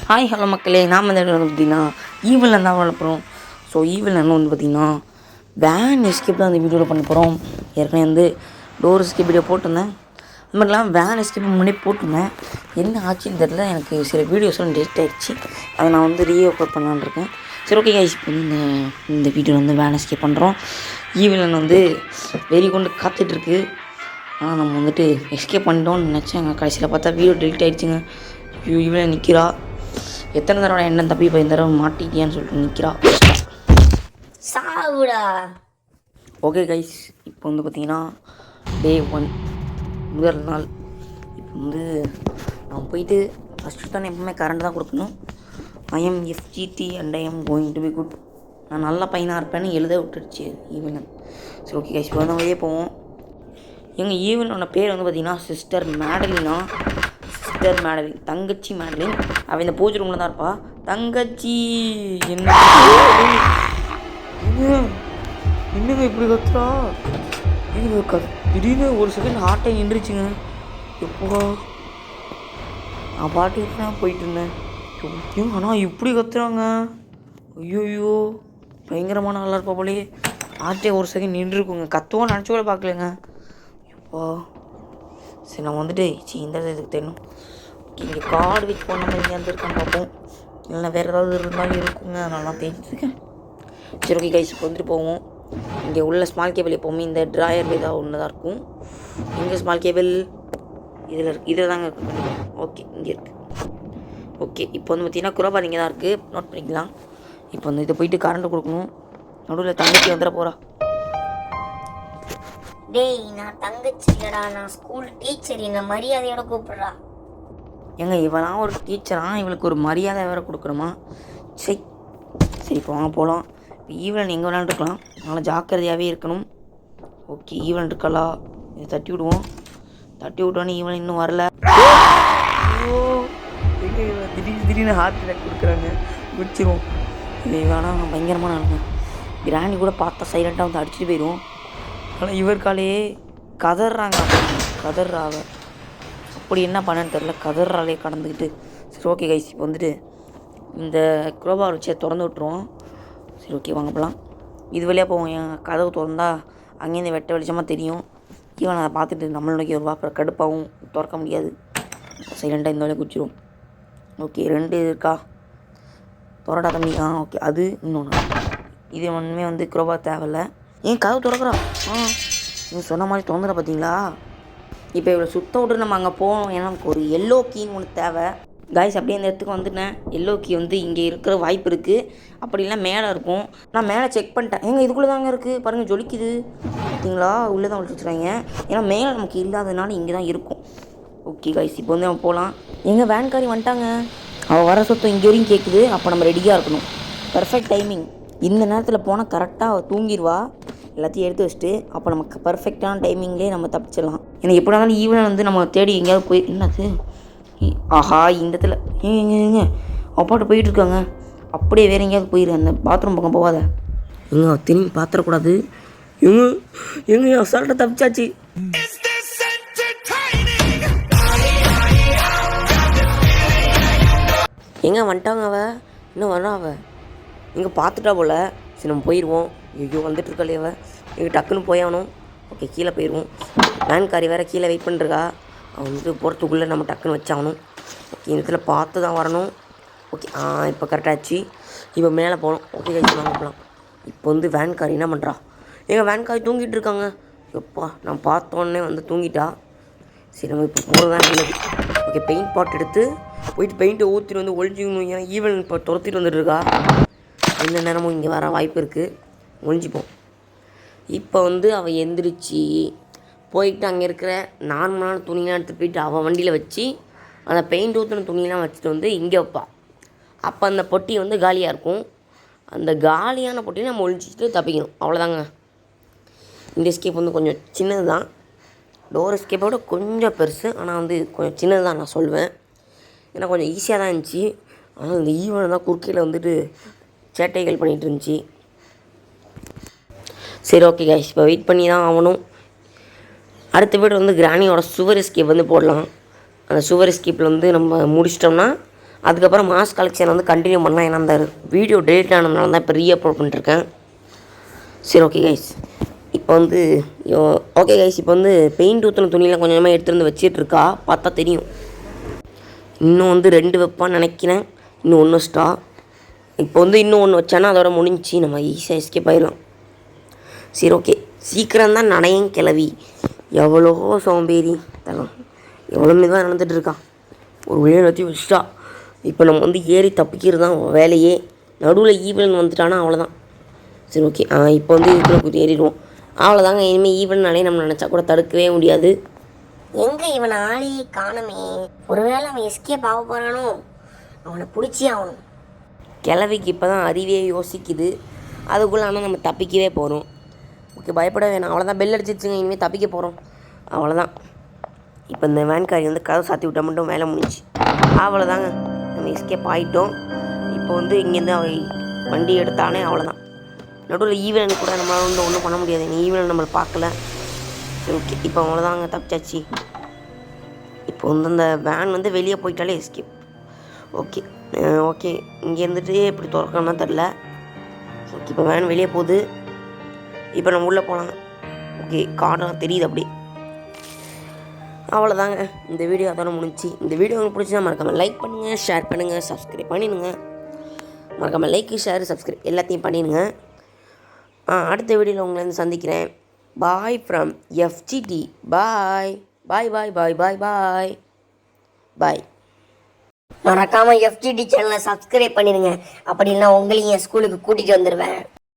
Hi hello மக்களே, நாம் இந்த இடம் வந்து பார்த்திங்கன்னா ஈவில் தான் வளர்ப்புறோம். ஸோ ஈவில் என்ன வந்து பார்த்திங்கன்னா வேன் எஸ்கேப் தான் அந்த வீடியோவில் பண்ண போகிறோம். ஏற்கனவே வந்து டோர் எஸ்கேப் வீடியோ போட்டிருந்தேன். அது மட்டும் இல்லாமல் வேன் எஸ்கேப் முன்னாடி போட்டிருந்தேன். என்ன ஆச்சுன்னு தெரியல, எனக்கு சில வீடியோஸ்லாம் டெலிட் ஆகிடுச்சு. அதை நான் வந்து அப்லோட் பண்ணலான்னு இருக்கேன். சரி, ஓகே கைஸ், இப்போ வந்து இந்த வீடியோவில் வந்து வேன் எஸ்கேப் பண்ணுறோம். ஈவில் வந்து வெறி கொண்டு காத்துட்ருக்கு. ஆனால் நம்ம வந்துட்டு எஸ்கேப் பண்ணிட்டோம்னு நினச்சேங்க. கடைசியில் பார்த்தா வீடியோ டெலிட் ஆகிடுச்சுங்க. ஈவில் நிற்கிறா. எத்தனை தடவை என்ன தப்பி இப்போ இந்த தடவை மாட்டிக்கியான்னு சொல்லிட்டு நிற்கிறா. சாவுடா. ஓகே கைஸ், இப்போ வந்து பார்த்தீங்கன்னா டே 1 முதல் நாள். இப்போ வந்து நான் போயிட்டு ஃபஸ்ட்டு தானே எப்பவுமே கரண்ட் தான் கொடுக்கணும். I'm FGT and I'm going to be good. நான் நல்ல பையனாக இருப்பேன்னு எழுத விட்டுடுச்சு ஈவன். சரி, ஓகே கைஸ், இப்போ வந்து வெளியே போவோம். எங்கள் ஈவனோட பேர் வந்து பார்த்திங்கன்னா சிஸ்டர் மேடலினா. சிஸ்டர் மேடலின், தங்கச்சி மேடலின். அவள் இந்த பூஜை ரூமில் தான் இருப்பா. தங்கச்சி என்னங்க இப்படி கத்துறா? இது திடீர்னு ஒரு செகண்ட் ஹார்ட்டை நின்றுச்சுங்க. எப்போ நான் பாட்டுக்கிட்டு தான் போயிட்டு இருந்தேன். ஆனால் இப்படி கத்துறாங்க. ஐயோயோ, பயங்கரமான நல்லா இருப்பா போலே. ஹார்ட்டே ஒரு செகண்ட் நின்றுருக்குங்க. கத்துவோம் நினச்சி கூட பார்க்கலங்க. எப்போ சரி, நான் வந்துட்டு இந்த இதுக்கு தெரியணும். இங்கே கார்டு வச்சு போன மாதிரி இங்கே இருக்கான்னு பார்ப்போம். இல்லைன்னா வேறு ஏதாவது இருந்தாலும் இருக்குங்க. அதனாலாம் தேடிட்டுருக்கேன். சரி, ஓகே கைஸ், இப்போ வந்துட்டு போவோம். இங்கே உள்ள ஸ்மால் கேபிள் எப்போவுமே இந்த ட்ராயர் ஏதாவது ஒன்று தான் இருக்கும். இங்கே ஸ்மால் கேபிள் இதில் இருக்குது. இதில் தாங்க இருக்குது. ஓகே, இங்கே இருக்குது. ஓகே, இப்போ வந்து பார்த்திங்கன்னா குரோபார் இங்கே தான் இருக்குது. நோட் பண்ணிக்கலாம். இப்போ வந்து இதை போயிட்டு கரண்ட் கொடுக்கணும். நடுவில் தங்கச்சி வந்துட போகிறா. டேய், நான் தங்கச்சி இல்லடா, நான் ஸ்கூல் டீச்சர். என்ன மரியாதையோட கூப்பிடுறா. ஏங்க, இவெல்லாம் ஒரு டீச்சராக இவளுக்கு ஒரு மரியாதை வேறு கொடுக்கணுமா? சரி, இப்போ வாங்க போகலாம். இப்போ ஈவன் எங்கே வேணாலும் இருக்கலாம். அதனால் ஜாக்கிரதையாகவே இருக்கணும். ஓகே, ஈவன் இருக்கலாம். இதை தட்டி விடுவோம். தட்டி விட்டோன்னே ஈவன் இன்னும் வரல. திடீர்னு ஹார்ட் அட்டாக் கொடுக்குறாங்க. முடிச்சிருவோம். இது வேணாம், பயங்கரமான ஆளுங்க. கிராணி கூட பார்த்தா சைலண்ட்டாக வந்து அடிச்சுட்டு போயிடுவோம். ஆனால் இவருக்காலே கதறாங்க. கதறாங்க. அப்படி என்ன பண்ணேன்னு தெரில, கதறாலே கடந்துக்கிட்டு. சரி, ஓகே கைஸ், இப்போ வந்துட்டு இந்த குரோபார் வச்சு திறந்து விட்ருவோம். சரி, ஓகே, வாங்க போகலாம். இது வழியாக போவோம். என் கதவு திறந்தா அங்கேருந்து வெட்ட வெளிச்சமாக தெரியும். ஈவன் அதை பார்த்துட்டு நம்மளுக்கு ஒரு வாப்பரை கடுப்பாகவும் திறக்க முடியாது. சைலண்ட்டாக இந்த வழியாக குச்சிடும். ஓகே, 2 இருக்கா? திறடா தம்பி. ஓகே, அது இன்னொன்று. இது ஒன்றுமே வந்து குரோபார் தேவையில்லை. ஏன் கதவு திறக்கிறா? நீங்கள் சொன்ன மாதிரி திறந்துட பார்த்தீங்களா? இப்போ இவ்வளோ சுத்த விட்டு நம்ம அங்கே போகணும். ஏன்னா நமக்கு ஒரு எல்லோ கீன்னு ஒன்று தேவை. காய்ஸ், அப்படியே அந்த இடத்துக்கு வந்துட்டேன். எல்லோ கீ வந்து இங்கே இருக்கிற வாய்ப்பு இருக்குது. அப்படிலாம் மேலே இருக்கும். நான் மேலே செக் பண்ணிட்டேன். இதுக்குள்ளே தாங்க இருக்குது பாருங்கள், ஜொலிக்குது பார்த்தீங்களா? உள்ளே தான் ஒழிச்சு வச்சுருவாங்க. ஏன்னா மேலே நமக்கு இல்லாததுனால இங்கே தான் இருக்கும். ஓகே காய்ஸ், இப்போ வந்து அவன் போகலாம். எங்கள் வேன்காரி வந்துட்டாங்க. அவள் வர சொத்தம் இங்கே வரையும் கேட்குது. அப்போ நம்ம ரெடியாக இருக்கணும். Perfect timing. இந்த நேரத்தில் போனால் கரெக்டாக அவள் தூங்கிடுவா. எல்லாத்தையும் எடுத்து வச்சுட்டு அப்போ நமக்கு பர்ஃபெக்டான டைமிங்லேயே நம்ம தப்பிச்சிடலாம். எனக்கு எப்படி இருந்தாலும் ஈவன் வந்து நம்ம தேடி எங்கேயாவது போய் என்னது ஆஹா இந்த இடத்துல ஏங்க அப்பாட்ட போயிட்டுருக்காங்க. அப்படியே வேறு எங்கேயாவது போயிரு. அந்த பாத்ரூம் பக்கம் போகாத. திரும்பி பார்த்துடக்கூடாது. எங்க அசால்ட்டாக தப்பிச்சாச்சு. வந்துட்டாங்க. இன்னும் வரா இங்கே பார்த்துட்டா போல். சரி, நம்ம போயிடுவோம். ஐயோ, வந்துட்டுருக்காளே இங்கே டக்குன்னு போயாகணும். ஓகே, கீழே போயிடுவோம். வேன்காரி வேறு கீழே வெயிட் பண்ணிருக்கா. அவன் வந்து போகிறதுக்குள்ளே நம்ம டக்குன்னு வச்சாகணும். ஓகே, இந்த இடத்துல பார்த்து தான் வரணும். ஓகே, இப்போ கரெக்டாகிடுச்சு. இப்போ மேலே போகணும். ஓகே கைஸ், வாங்க போகலாம். இப்போ வந்து வேன்காரி என்ன பண்ணுறா? வேன்காரி தூங்கிட்டு இருக்காங்க. எப்பா, நான் பார்த்தோன்னே வந்து தூங்கிட்டா. சரி, நம்ம இப்போ போகிறதான் கீழே. ஓகே, பெயிண்ட் பாட் எடுத்து போயிட்டு பெயிண்ட்டை ஊற்றிட்டு வந்து ஒழிஞ்சிக்கணும். ஏன்னா ஈவன் இப்போ துரத்திட்டு வந்துட்டுருக்கா. எந்த நேரமும் இங்கே வர வாய்ப்பு இருக்குது. ஒழிஞ்சிப்போம். இப்போ வந்து அவள் எந்திரிச்சு போயிட்டு அங்கே இருக்கிற நார்மலான துணியெலாம் எடுத்துகிட்டு போயிட்டு அவள் வண்டியில் வச்சு அந்த பெயிண்ட் ஊற்றின துணியெலாம் வச்சுட்டு வந்து இங்கே வைப்பாள். அப்போ அந்த பொட்டி வந்து காலியாக இருக்கும். அந்த காலியான பொட்டியை நம்ம ஒழிச்சிட்டு தப்பிக்கணும். அவ்வளோதாங்க. இந்த எஸ்கேப் வந்து கொஞ்சம் சின்னது தான். டோர் எஸ்கேப்போட கொஞ்சம் பெருசு. ஆனால் வந்து கொஞ்சம் சின்னது தான் நான் சொல்வேன். ஏன்னா கொஞ்சம் ஈஸியாக தான் இருந்துச்சு. ஆனால் இந்த ஈவன் தான் குறுக்கையில் வந்துட்டு சேட்டைகள் பண்ணிகிட்டு இருந்துச்சு. சரி, ஓகே கைஸ், இப்போ வெயிட் பண்ணி தான் ஆகணும். அடுத்த வீடு வந்து கிராணியோட சுவர் எஸ்கேப் வந்து போடலாம். அந்த சுவர் எஸ்கேப்பில் வந்து நம்ம முடிச்சிட்டோம்னா அதுக்கப்புறம் மாஸ் கலெக்ஷன் வந்து கண்டினியூ பண்ணலாம். ஏன்னா அந்த வீடியோ டெலிட் ஆனதுனால தான் இப்போ ரீஅப்லோட் பண்ணிட்டுருக்கேன். சரி ஓகே கைஸ், இப்போ வந்து ஓகே கைஸ், இப்போ வந்து பெயிண்ட் ஊற்றின துணியெலாம் கொஞ்சம் கொஞ்சமாக எடுத்துகிட்டு வச்சிட்ருக்கா. பார்த்தா தெரியும். இன்னும் வந்து 2 வைப்பான்னு நினைக்கிறேன். இன்னும் 1 வச்சிட்டா. இப்போ வந்து இன்னும் 1 வச்சானா அதோட முடிஞ்சு நம்ம ஈஸியாக எஸ்கேப் ஆயிடலாம். சரி ஓகே, சீக்கிரம் தான் நடையும் கிளவி. எவ்வளோ சோம்பேறி தரம், எவ்வளோ மெதுவாக நடந்துகிட்டு இருக்கா. ஒரு வழியை எல்லாத்தையும் வச்சுட்டா. இப்போ நம்ம வந்து ஏறி தப்பிக்கிறது தான் வேலையே. நடுவில் ஈவன் வந்துட்டானா அவ்வளோதான். சரி ஓகே, இப்போ வந்து இதுக்குள்ளே குத்தி ஏறிடுவோம். அவ்வளோதாங்க. இனிமேல் ஈவன்னாலே நம்ம நினச்சா கூட தடுக்கவே முடியாது. எங்க இவன் ஆளையே காணுமே. ஒருவேளை அவன் எஸ்கேப் ஆக போறானோ? அவனை பிடிச்சே ஆகணும். கிழவிக்கு இப்போ தான் அறிவே யோசிக்குது. அதுக்குள்ளே ஆனால் நம்ம தப்பிக்கவே போகிறோம். ஓகே, பயப்பட வேணாம். அவ்வளோதான், பெல் அடிச்சிச்சுங்க. இனிமேல் தப்பிக்க போகிறோம். அவ்வளோதான். இப்போ இந்த வேன்காரி வந்து கதவை சாத்தி விட்டால் மட்டும் வேலை முடிஞ்சு. அவ்வளோதாங்க, நம்ம எஸ்கேப் ஆகிட்டோம். இப்போ வந்து இங்கேருந்து வண்டி எடுத்தானே அவ்வளோதான். நடுவில் ஈவன் கூட நம்மளால் வந்து ஒன்றும் பண்ண முடியாது. ஈவன் நம்மளை பார்க்கல. சரி ஓகே, இப்போ அவ்வளோதாங்க, தப்பிச்சாச்சு. இப்போ வந்து அந்த வேன் வந்து வெளியே போயிட்டாலே எஸ்கேப். ஓகே ஓகே, இங்கே இருந்துட்டு எப்படி திறக்கணும்னா தெரில. ஓகே, இப்போ வேன் வெளியே போகுது. இப்போ நம்ம உள்ளே போகலாம். ஓகே, கார்டெலாம் தெரியுது அப்படி. அவ்வளோதாங்க, இந்த வீடியோ அதோட முடிஞ்சு. இந்த வீடியோ உங்களுக்கு பிடிச்சா மறக்காமல் லைக் பண்ணுங்கள், ஷேர் பண்ணுங்கள், சப்ஸ்கிரைப் பண்ணிடுங்க. மறக்காமல் லைக், ஷேர், சப்ஸ்கிரைப் எல்லாத்தையும் பண்ணிடுங்க. அடுத்த வீடியோவில் உங்களை வந்து சந்திக்கிறேன். Bye from FGT. பாய் பாய் பாய் பாய் பாய் பாய் பாய். மறக்காம FGT சேனலை சப்ஸ்கிரைப் பண்ணிடுங்க. அப்படி இல்லைன்னா உங்களையும் என் ஸ்கூலுக்கு கூட்டிகிட்டு வந்துடுவேன்.